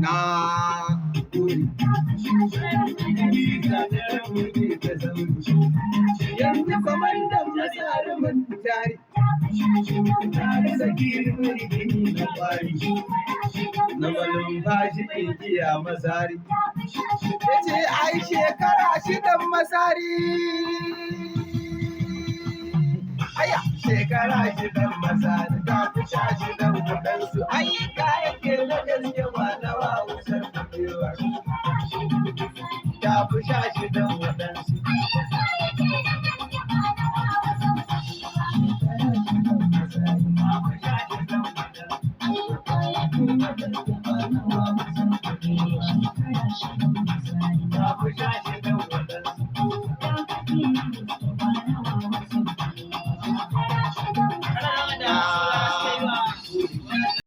na gode. Yanzu kwamandan masari mun tare, tare da girmin gini na kwari, na malumfashi ɗinkiya masari. Ya ce ai shekara shidan masari, aya shekara shidan masari, ta fi sha shidan waɗansu ayyuka yake na gaske ba na wawusar kabewa. Ta fi sha shidan waɗansu.